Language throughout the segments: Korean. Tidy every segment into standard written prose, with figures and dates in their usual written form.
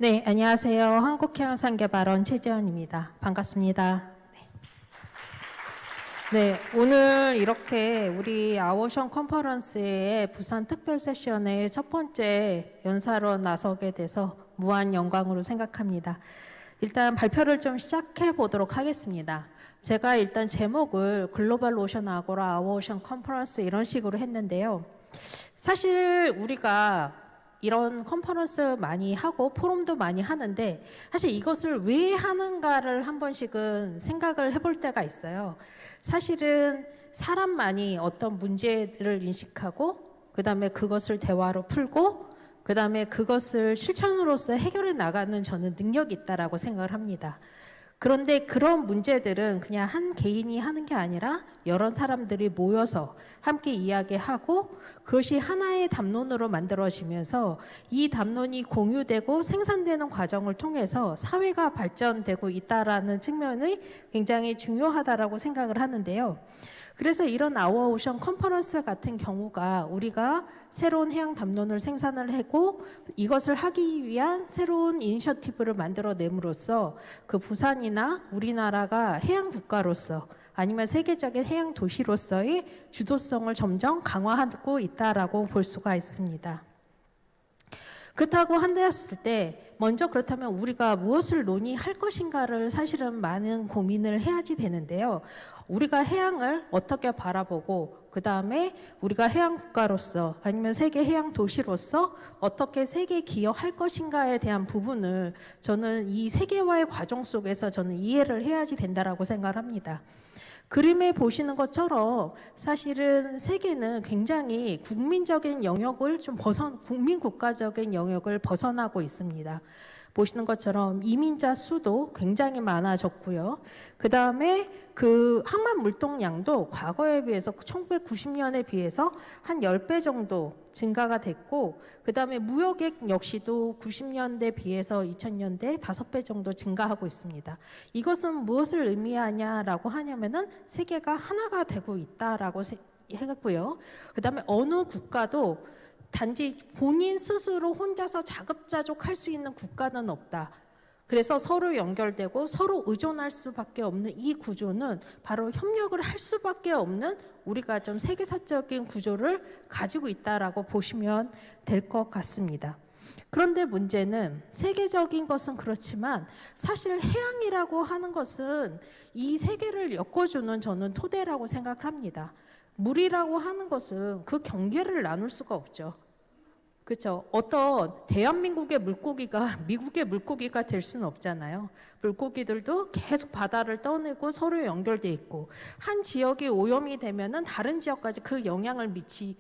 네, 안녕하세요. 한국해양산개발원 최재원입니다. 반갑습니다. 네, 오늘 이렇게 우리 아워션 컨퍼런스의 부산 특별 세션의 첫 번째 연사로 나서게 돼서 무한 영광으로 생각합니다. 일단 발표를 좀 시작해 보도록 하겠습니다. 제가 일단 제목을 글로벌 오션 아고라 아워션 컨퍼런스 이런 식으로 했는데요. 사실 우리가 이런 컨퍼런스 많이 하고 포럼도 많이 하는데 사실 이것을 왜 하는가를 한 번씩은 생각을 해볼 때가 있어요. 사실은 사람만이 어떤 문제들을 인식하고 그 다음에 그것을 대화로 풀고 그 다음에 그것을 실천으로서 해결해 나가는 저는 능력이 있다라고 생각을 합니다. 그런데 그런 문제들은 그냥 한 개인이 하는 게 아니라 여러 사람들이 모여서 함께 이야기하고 그것이 하나의 담론으로 만들어지면서 이 담론이 공유되고 생산되는 과정을 통해서 사회가 발전되고 있다라는 측면이 굉장히 중요하다라고 생각을 하는데요. 그래서 이런 아워오션 컨퍼런스 같은 경우가 우리가 새로운 해양 담론을 생산을 하고 이것을 하기 위한 새로운 이니셔티브를 만들어냄으로써 그 부산이나 우리나라가 해양 국가로서 아니면 세계적인 해양 도시로서의 주도성을 점점 강화하고 있다라고 볼 수가 있습니다. 그렇다고 한다였을 때 먼저 그렇다면 우리가 무엇을 논의할 것인가를 사실은 많은 고민을 해야지 되는데요. 우리가 해양을 어떻게 바라보고 그 다음에 우리가 해양 국가로서 아니면 세계 해양 도시로서 어떻게 세계에 기여할 것인가에 대한 부분을 저는 이 세계화의 과정 속에서 저는 이해를 해야지 된다라고 생각을 합니다. 그림에 보시는 것처럼 사실은 세계는 굉장히 국민적인 영역을 국민 국가적인 영역을 벗어나고 있습니다. 보시는 것처럼 이민자 수도 굉장히 많아졌고요. 그 다음에 그 항만 물동량도 과거에 비해서 1990년에 비해서 한 10배 정도 증가가 됐고 그 다음에 무역액 역시도 90년대 비해서 2000년대 5배 정도 증가하고 있습니다. 이것은 무엇을 의미하냐라고 하냐면은 세계가 하나가 되고 있다라고 했고요. 그 다음에 어느 국가도 단지 본인 스스로 혼자서 자급자족할 수 있는 국가는 없다. 그래서 서로 연결되고 서로 의존할 수밖에 없는 이 구조는 바로 협력을 할 수밖에 없는 우리가 좀 세계사적인 구조를 가지고 있다라고 보시면 될 것 같습니다. 그런데 문제는 세계적인 것은 그렇지만 사실 해양이라고 하는 것은 이 세계를 엮어주는 저는 토대라고 생각을 합니다. 물이라고 하는 것은 그 경계를 나눌 수가 없죠. 그렇죠. 어떤 대한민국의 물고기가 미국의 물고기가 될 수는 없잖아요. 물고기들도 계속 바다를 떠내고 서로 연결돼 있고 한 지역이 오염이 되면은 다른 지역까지 그 영향을 미치는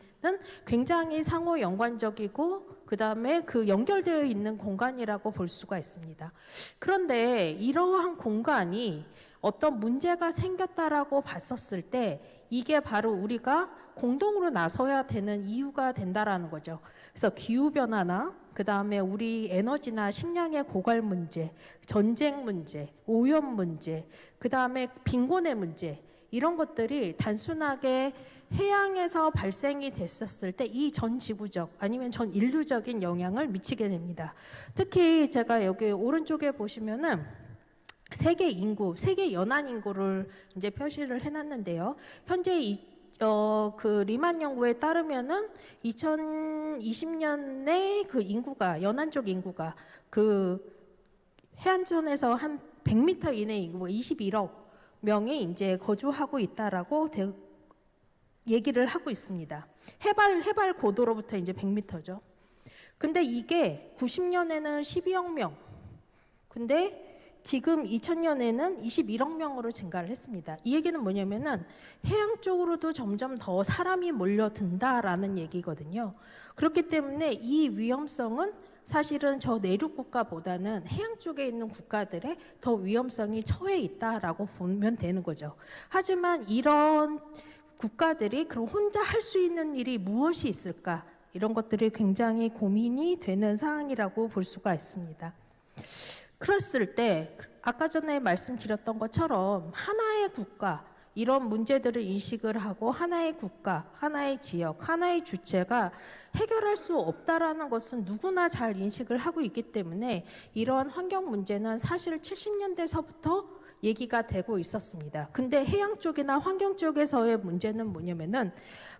굉장히 상호 연관적이고 그 다음에 그 연결되어 있는 공간이라고 볼 수가 있습니다. 그런데 이러한 공간이 어떤 문제가 생겼다라고 봤었을 때 이게 바로 우리가 공동으로 나서야 되는 이유가 된다라는 거죠. 그래서 기후변화나 그 다음에 우리 에너지나 식량의 고갈 문제, 전쟁 문제, 오염 문제, 그 다음에 빈곤의 문제 이런 것들이 단순하게 해양에서 발생이 됐었을 때 이 전 지구적 아니면 전 인류적인 영향을 미치게 됩니다. 특히 제가 여기 오른쪽에 보시면은 세계 인구, 세계 연안 인구를 이제 표시를 해놨는데요. 현재 그 리만 연구에 따르면은 2020년에 그 인구가 연안 쪽 인구가 그 해안선에서 한 100m 이내 인구가 21억 명이 이제 거주하고 있다라고 얘기를 하고 있습니다. 해발 고도로부터 이제 100m죠. 근데 이게 90년에는 12억 명. 근데 지금 2000년에는 21억 명으로 증가를 했습니다. 이 얘기는 뭐냐면은 해양 쪽으로도 점점 더 사람이 몰려든다라는 얘기거든요. 그렇기 때문에 이 위험성은 사실은 저 내륙 국가보다는 해양 쪽에 있는 국가들의 더 위험성이 처해 있다라고 보면 되는 거죠. 하지만 이런 국가들이 그럼 혼자 할 수 있는 일이 무엇이 있을까? 이런 것들이 굉장히 고민이 되는 사항이라고 볼 수가 있습니다. 그랬을 때 아까 전에 말씀드렸던 것처럼 하나의 국가 이런 문제들을 인식을 하고 하나의 국가, 하나의 지역, 하나의 주체가 해결할 수 없다라는 것은 누구나 잘 인식을 하고 있기 때문에 이러한 환경 문제는 사실 70년대서부터 얘기가 되고 있었습니다. 근데 해양 쪽이나 환경 쪽에서의 문제는 뭐냐면은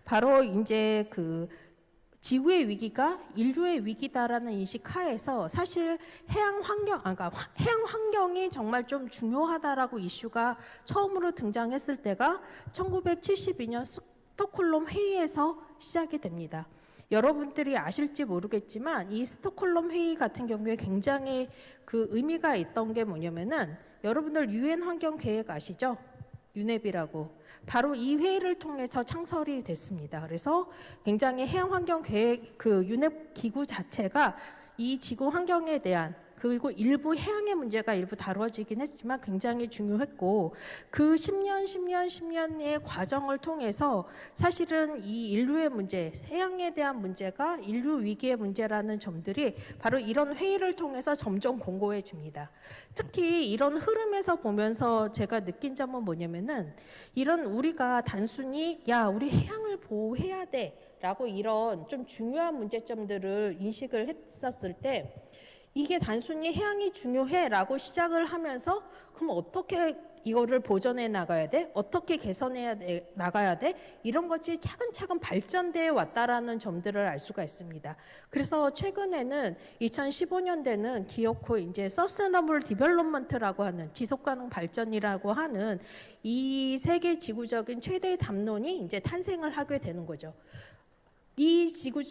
바로 이제 그 지구의 위기가 인류의 위기다라는 인식 하에서 사실 해양 환경이 정말 좀 중요하다라고 이슈가 처음으로 등장했을 때가 1972년 스톡홀름 회의에서 시작이 됩니다. 여러분들이 아실지 모르겠지만 이 스톡홀름 회의 같은 경우에 굉장히 그 의미가 있던 게 뭐냐면은 여러분들 유엔 환경 계획 아시죠? 유넵이라고 바로 이 회의를 통해서 창설이 됐습니다. 그래서 굉장히 해양 환경 계획 그 유넵 기구 자체가 이 지구 환경에 대한 그리고 일부 해양의 문제가 일부 다뤄지긴 했지만 굉장히 중요했고 그 10년의 과정을 통해서 사실은 이 인류의 문제, 해양에 대한 문제가 인류 위기의 문제라는 점들이 바로 이런 회의를 통해서 점점 공고해집니다. 특히 이런 흐름에서 보면서 제가 느낀 점은 뭐냐면은 이런 우리가 단순히 야 우리 해양을 보호해야 돼 라고 이런 좀 중요한 문제점들을 인식을 했었을 때 이게 단순히 해양이 중요해 라고 시작을 하면서 그럼 어떻게 이거를 보전해 나가야 돼? 어떻게 개선해 나가야 돼? 이런 것이 차근차근 발전되어 왔다라는 점들을 알 수가 있습니다. 그래서 최근에는 2015년대는 기어코 이제 서스테너블 디벨롭먼트라고 하는 지속가능 발전이라고 하는 이 세계 지구적인 최대의 담론이 이제 탄생을 하게 되는 거죠.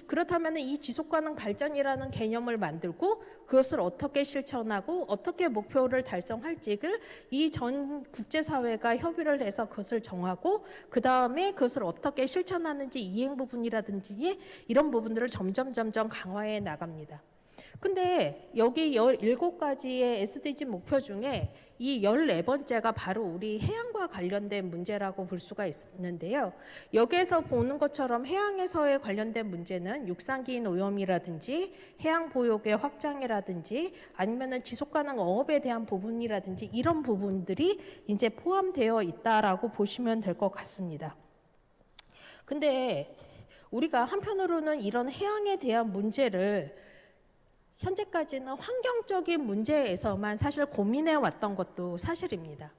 그렇다면 이 지속가능 발전이라는 개념을 만들고 그것을 어떻게 실천하고 어떻게 목표를 달성할지를 이 전 국제사회가 협의를 해서 그것을 정하고 그 다음에 그것을 어떻게 실천하는지 이행 부분이라든지 이런 부분들을 점점 강화해 나갑니다. 근데 여기 17가지의 SDG 목표 중에 이 14번째가 바로 우리 해양과 관련된 문제라고 볼 수가 있는데요. 여기에서 보는 것처럼 해양에서의 관련된 문제는 육상기인 오염이라든지 해양 보육의 확장이라든지 아니면은 지속가능 어업에 대한 부분이라든지 이런 부분들이 이제 포함되어 있다라고 보시면 될 것 같습니다. 근데 우리가 한편으로는 이런 해양에 대한 문제를 현재까지는 환경적인 문제에서만 사실 고민해 왔던 것도 사실입니다.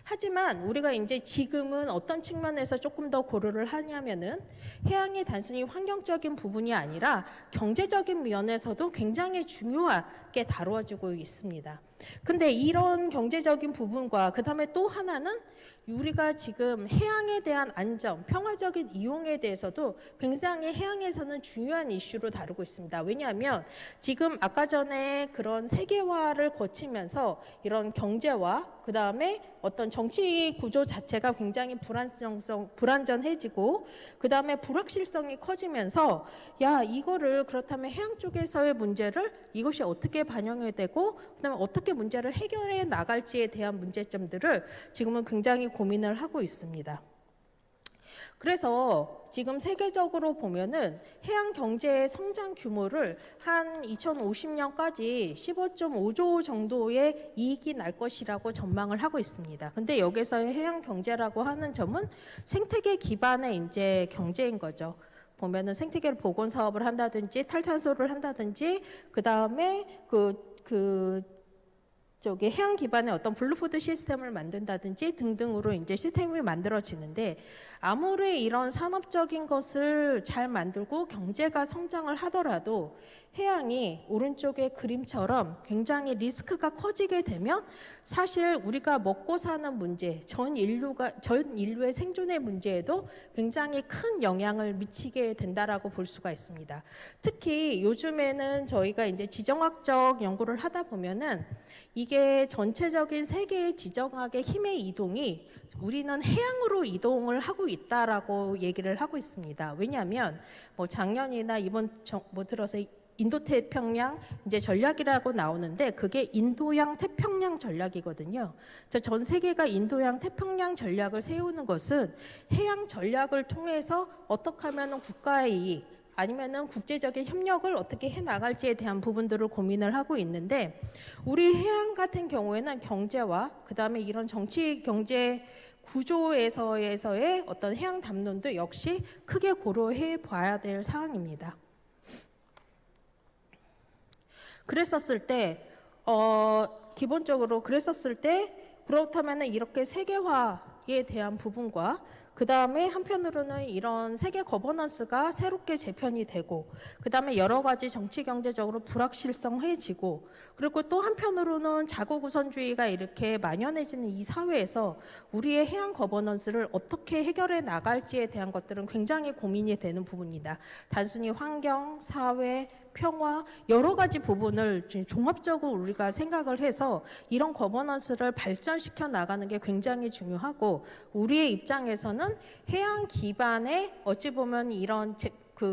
하지만 우리가 이제 지금은 어떤 측면에서 조금 더 고려를 하냐면은 해양이 단순히 환경적인 부분이 아니라 경제적인 면에서도 굉장히 중요하게 다루어지고 있습니다. 근데 이런 경제적인 부분과 그다음에 또 하나는 우리가 지금 해양에 대한 안전, 평화적인 이용에 대해서도 굉장히 해양에서는 중요한 이슈로 다루고 있습니다. 왜냐하면 지금 아까 전에 그런 세계화를 거치면서 이런 경제와 그다음에 어떤 정치 구조 자체가 굉장히 불안전해지고 그다음에 불확실성이 커지면서 야 이거를 그렇다면 해양 쪽에서의 문제를 이것이 어떻게 반영이 되고 그다음에 어떻게 문제를 해결해 나갈지에 대한 문제점들을 지금은 굉장히 고민을 하고 있습니다. 그래서 지금 세계적으로 보면은 해양 경제의 성장 규모를 한 2050년까지 15.5조 정도의 이익이 날 것이라고 전망을 하고 있습니다. 근데 여기서의 해양 경제라고 하는 점은 생태계 기반의 이제 경제인 거죠. 보면은 생태계를 복원 사업을 한다든지 탈탄소를 한다든지 그다음에 저기 해양 기반의 어떤 블루푸드 시스템을 만든다든지 등등으로 이제 시스템이 만들어지는데 아무리 이런 산업적인 것을 잘 만들고 경제가 성장을 하더라도 해양이 오른쪽의 그림처럼 굉장히 리스크가 커지게 되면 사실 우리가 먹고 사는 문제, 전 인류의 생존의 문제에도 굉장히 큰 영향을 미치게 된다라고 볼 수가 있습니다. 특히 요즘에는 저희가 이제 지정학적 연구를 하다 보면은 이게 전체적인 세계의 지정학의 힘의 이동이 우리는 해양으로 이동을 하고 있다라고 얘기를 하고 있습니다. 왜냐하면 뭐 작년이나 이번 들어서 인도태평양 이제 전략이라고 나오는데 그게 인도양 태평양 전략이거든요. 전 세계가 인도양 태평양 전략을 세우는 것은 해양 전략을 통해서 어떻게 하면 국가의 이익 아니면은 국제적인 협력을 어떻게 해 나갈지에 대한 부분들을 고민을 하고 있는데 우리 해양 같은 경우에는 경제와 그다음에 이런 정치 경제 구조에서의 어떤 해양 담론도 역시 크게 고려해 봐야 될 사항입니다. 기본적으로 그랬었을 때 그렇다면 이렇게 세계화에 대한 부분과 그 다음에 한편으로는 이런 세계 거버넌스가 새롭게 재편이 되고, 그 다음에 여러 가지 정치 경제적으로 불확실성해지고, 그리고 또 한편으로는 자국 우선주의가 이렇게 만연해지는 이 사회에서 우리의 해양 거버넌스를 어떻게 해결해 나갈지에 대한 것들은 굉장히 고민이 되는 부분이다. 단순히 환경, 사회, 평화 여러 가지 부분을 종합적으로 우리가 생각을 해서 이런 거버넌스를 발전시켜 나가는 게 굉장히 중요하고, 우리의 입장에서는 해양 기반의 어찌 보면 이런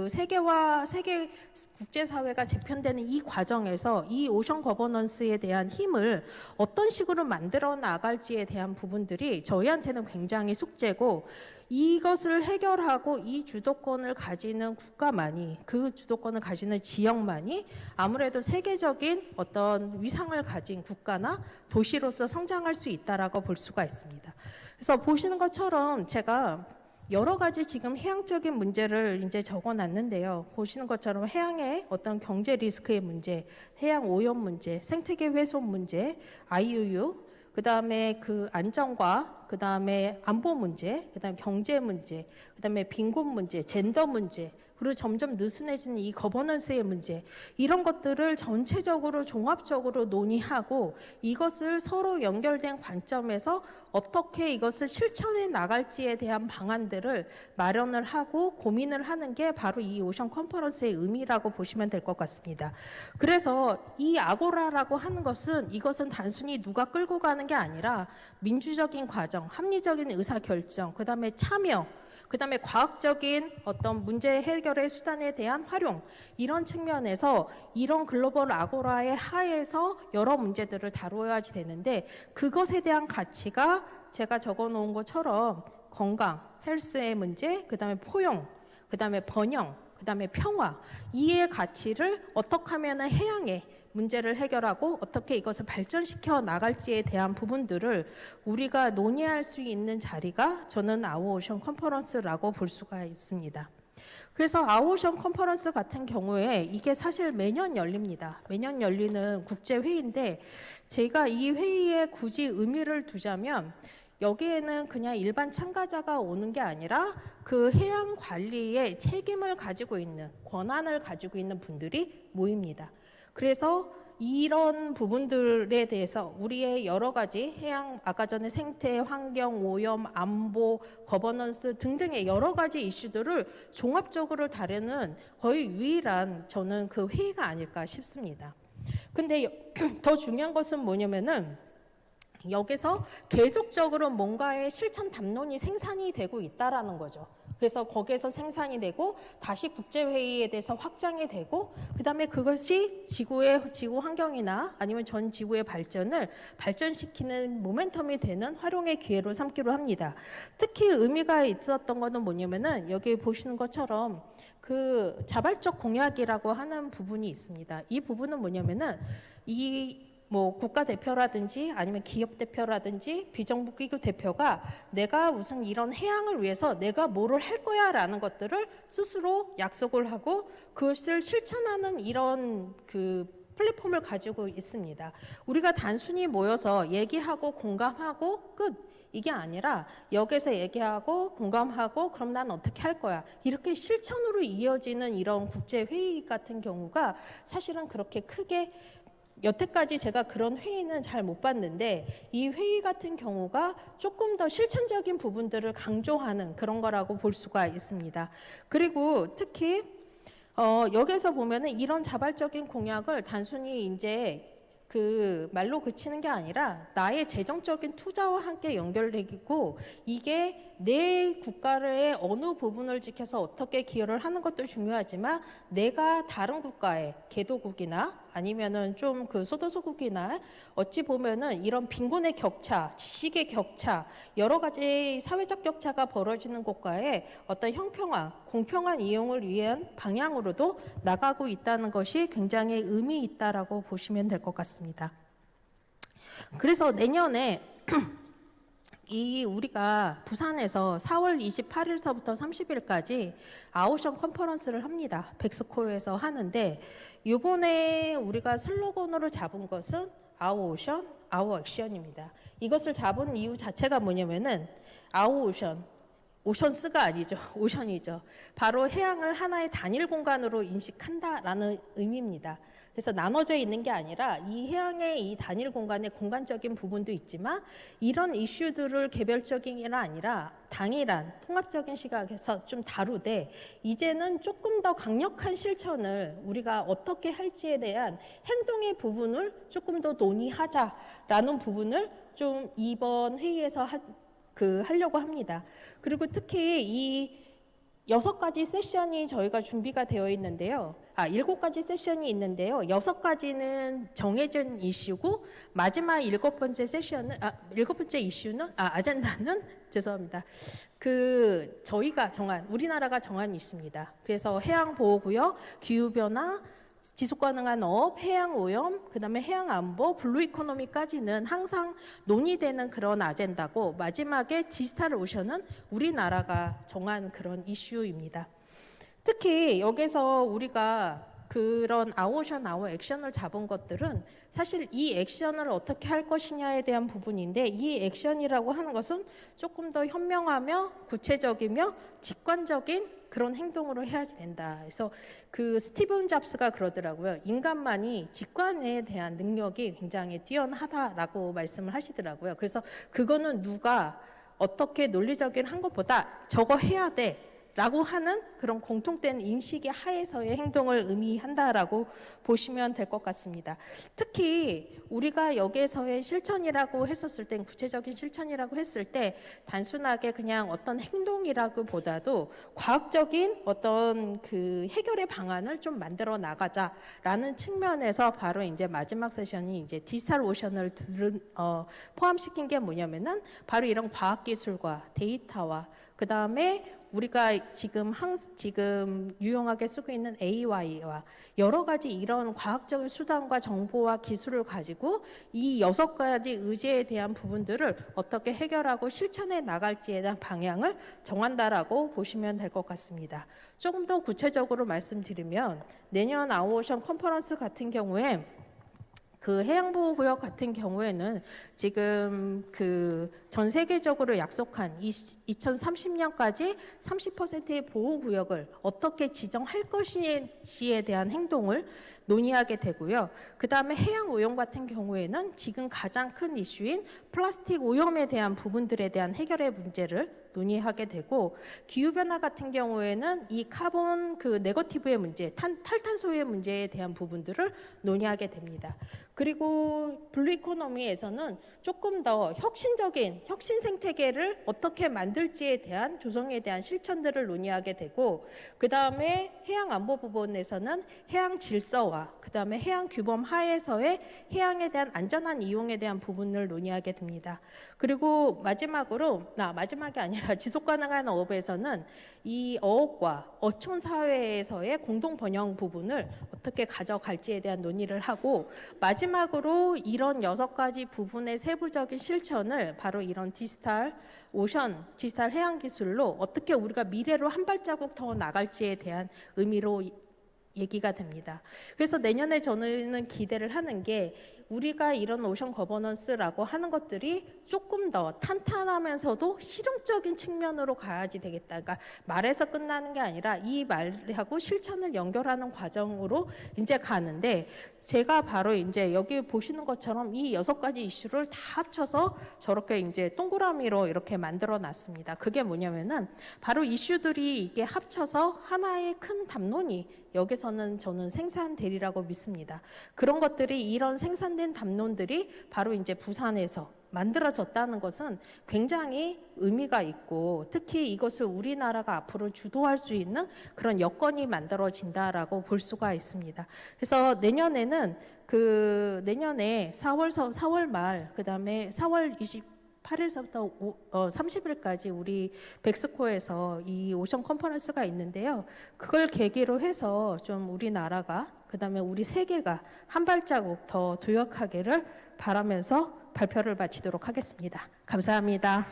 세계 국제사회가 재편되는 이 과정에서 이 오션 거버넌스에 대한 힘을 어떤 식으로 만들어 나갈지에 대한 부분들이 저희한테는 굉장히 숙제고, 이것을 해결하고 이 주도권을 가지는 국가만이, 그 주도권을 가지는 지역만이 아무래도 세계적인 어떤 위상을 가진 국가나 도시로서 성장할 수 있다라고 볼 수가 있습니다. 그래서 보시는 것처럼 제가 여러 가지 지금 해양적인 문제를 이제 적어놨는데요. 보시는 것처럼 해양의 어떤 경제 리스크의 문제, 해양 오염 문제, 생태계 훼손 문제, IUU, 그 다음에 그 안전과 그 다음에 안보 문제, 그 다음에 경제 문제, 그 다음에 빈곤 문제, 젠더 문제, 그리고 점점 느슨해지는 이 거버넌스의 문제, 이런 것들을 전체적으로 종합적으로 논의하고 이것을 서로 연결된 관점에서 어떻게 이것을 실천해 나갈지에 대한 방안들을 마련을 하고 고민을 하는 게 바로 이 오션 컨퍼런스의 의미라고 보시면 될 것 같습니다. 그래서 이 아고라라고 하는 것은 이것은 단순히 누가 끌고 가는 게 아니라 민주적인 과정, 합리적인 의사결정, 그 다음에 참여, 그 다음에 과학적인 어떤 문제 해결의 수단에 대한 활용, 이런 측면에서 이런 글로벌 아고라의 하에서 여러 문제들을 다루어야지 되는데, 그것에 대한 가치가 제가 적어놓은 것처럼 건강, 헬스의 문제, 그 다음에 포용, 그 다음에 번영, 그 다음에 평화, 이의 가치를 어떻게 하면 해양에 문제를 해결하고 어떻게 이것을 발전시켜 나갈지에 대한 부분들을 우리가 논의할 수 있는 자리가 저는 아오오션 컨퍼런스라고 볼 수가 있습니다. 그래서 아오오션 컨퍼런스 같은 경우에 이게 사실 매년 열립니다. 매년 열리는 국제회의인데, 제가 이 회의에 굳이 의미를 두자면 여기에는 그냥 일반 참가자가 오는 게 아니라 그 해양 관리의 책임을 가지고 있는, 권한을 가지고 있는 분들이 모입니다. 그래서 이런 부분들에 대해서 우리의 여러 가지 해양, 아까 전에 생태, 환경, 오염, 안보, 거버넌스 등등의 여러 가지 이슈들을 종합적으로 다루는 거의 유일한 저는 그 회의가 아닐까 싶습니다. 근데 더 중요한 것은 뭐냐면은 여기서 계속적으로 뭔가의 실천 담론이 생산이 되고 있다라는 거죠. 그래서 거기에서 생산이 되고 다시 국제회의에 대해서 확장이 되고, 그 다음에 그것이 지구 환경이나 아니면 전 지구의 발전을 발전시키는 모멘텀이 되는 활용의 기회로 삼기로 합니다. 특히 의미가 있었던 것은 뭐냐면은 여기 보시는 것처럼 그 자발적 공약이라고 하는 부분이 있습니다. 이 부분은 뭐냐면은 국가 대표라든지 아니면 기업 대표라든지 비정부 기구 대표가 내가 무슨 이런 해양을 위해서 내가 뭐를 할 거야라는 것들을 스스로 약속을 하고 그것을 실천하는 이런 그 플랫폼을 가지고 있습니다. 우리가 단순히 모여서 얘기하고 공감하고 끝, 이게 아니라 여기서 얘기하고 공감하고 그럼 난 어떻게 할 거야, 이렇게 실천으로 이어지는 이런 국제회의 같은 경우가 사실은 그렇게 크게, 여태까지 제가 그런 회의는 잘 못 봤는데 이 회의 같은 경우가 조금 더 실천적인 부분들을 강조하는 그런 거라고 볼 수가 있습니다. 그리고 특히 여기서 보면은 이런 자발적인 공약을 단순히 이제 그 말로 그치는 게 아니라 나의 재정적인 투자와 함께 연결되고, 이게 내 국가의 어느 부분을 지켜서 어떻게 기여를 하는 것도 중요하지만 내가 다른 국가의 개도국이나 아니면은 좀 그 소도서국이나 어찌 보면은 이런 빈곤의 격차, 지식의 격차, 여러 가지 사회적 격차가 벌어지는 국가의 어떤 형평화, 공평한 이용을 위한 방향으로도 나가고 있다는 것이 굉장히 의미 있다라고 보시면 될 것 같습니다. 그래서 내년에 이 우리가 부산에서 4월 28일서부터 30일까지 아오션 컨퍼런스를 합니다. 백스코에서 하는데 이번에 우리가 슬로건으로 잡은 것은 아오오션, 아오액션입니다. 이것을 잡은 이유 자체가 뭐냐면은 아오오션, 오션스가 아니죠. 오션이죠. 바로 해양을 하나의 단일 공간으로 인식한다라는 의미입니다. 그래서 나눠져 있는 게 아니라 이 해양의 이 단일 공간의 공간적인 부분도 있지만 이런 이슈들을 개별적인 게 아니라 당일한 통합적인 시각에서 좀 다루되 이제는 조금 더 강력한 실천을 우리가 어떻게 할지에 대한 행동의 부분을 조금 더 논의하자라는 부분을 좀 이번 회의에서 하려고 합니다. 그리고 특히 이 6가지 세션이 저희가 준비가 되어 있는데요. 7가지 세션이 있는데요. 6가지는 정해진 이슈고 마지막 7번째 세션은 7번째 이슈는 아젠다는 죄송합니다. 저희가 정한 우리나라가 정한 이슈입니다. 그래서 해양 보호구역, 기후 변화, 지속 가능한 업, 해양 오염, 그다음에 해양 안보, 블루 이코노미까지는 항상 논의되는 그런 아젠다고 마지막에 디지털 오션은 우리나라가 정한 그런 이슈입니다. 특히 여기서 우리가 그런 아오션, 아오액션을 잡은 것들은 사실 이 액션을 어떻게 할 것이냐에 대한 부분인데 이 액션이라고 하는 것은 조금 더 현명하며 구체적이며 직관적인 그런 행동으로 해야지 된다. 그래서 스티븐 잡스가 그러더라고요. 인간만이 직관에 대한 능력이 굉장히 뛰어나다라고 말씀을 하시더라고요. 그래서 그거는 누가 어떻게 논리적인 한 것보다 저거 해야 돼. 라고 하는 그런 공통된 인식의 하에서의 행동을 의미한다라고 보시면 될 것 같습니다. 특히 우리가 여기에서의 실천이라고 했었을 때, 구체적인 실천이라고 했을 때 단순하게 그냥 어떤 행동이라고 보다도 과학적인 어떤 해결의 방안을 좀 만들어 나가자라는 측면에서 바로 이제 마지막 세션이 이제 디지털 오션을 포함시킨 게 뭐냐면은 바로 이런 과학기술과 데이터와 그 다음에 우리가 지금 유용하게 쓰고 있는 AI와 여러 가지 이런 과학적인 수단과 정보와 기술을 가지고 이 6가지 의제에 대한 부분들을 어떻게 해결하고 실천해 나갈지에 대한 방향을 정한다라고 보시면 될 것 같습니다. 조금 더 구체적으로 말씀드리면 내년 아오오션 컨퍼런스 같은 경우에 해양보호구역 같은 경우에는 지금 전 세계적으로 약속한 2030년까지 30%의 보호구역을 어떻게 지정할 것인지에 대한 행동을 논의하게 되고요. 그 다음에 해양 오염 같은 경우에는 지금 가장 큰 이슈인 플라스틱 오염에 대한 부분들에 대한 해결의 문제를 논의하게 되고 기후변화 같은 경우에는 이 카본 네거티브의 문제, 탈탄소의 문제에 대한 부분들을 논의하게 됩니다. 그리고 블루 이코노미에서는 조금 더 혁신 생태계를 어떻게 만들지에 대한 조성에 대한 실천들을 논의하게 되고 그 다음에 해양 안보 부분에서는 해양 질서와 그 다음에 해양 규범 하에서의 해양에 대한 안전한 이용에 대한 부분을 논의하게 됩니다. 그리고 마지막이 아니라 지속 가능한 어업에서는 이 어업과 어촌 사회에서의 공동 번영 부분을 어떻게 가져갈지에 대한 논의를 하고 마지막으로 이런 6가지 부분의 세부적인 실천을 바로 이런 디지털 해양 기술로 어떻게 우리가 미래로 한 발자국 더 나갈지에 대한 의미로 얘기가 됩니다. 그래서 내년에 저는 기대를 하는 게 우리가 이런 오션 거버넌스라고 하는 것들이 조금 더 탄탄하면서도 실용적인 측면으로 가야지 되겠다. 그러니까 말에서 끝나는 게 아니라 이 말하고 실천을 연결하는 과정으로 이제 가는데 제가 바로 이제 여기 보시는 것처럼 이 6가지 이슈를 다 합쳐서 저렇게 이제 동그라미로 이렇게 만들어 놨습니다. 그게 뭐냐면은 바로 이슈들이 이게 합쳐서 하나의 큰 담론이 여기서는 저는 생산 대리라고 믿습니다. 그런 것들이 이런 생산된 담론들이 바로 이제 부산에서 만들어졌다는 것은 굉장히 의미가 있고 특히 이것을 우리나라가 앞으로 주도할 수 있는 그런 여건이 만들어진다라고 볼 수가 있습니다. 그래서 내년에 4월 말 그다음에 4월 8일서부터 30일까지 우리 백스코에서 이 오션 컨퍼런스가 있는데요. 그걸 계기로 해서 좀 우리나라가 그다음에 우리 세계가 한 발자국 더 도약하기를 바라면서 발표를 마치도록 하겠습니다. 감사합니다.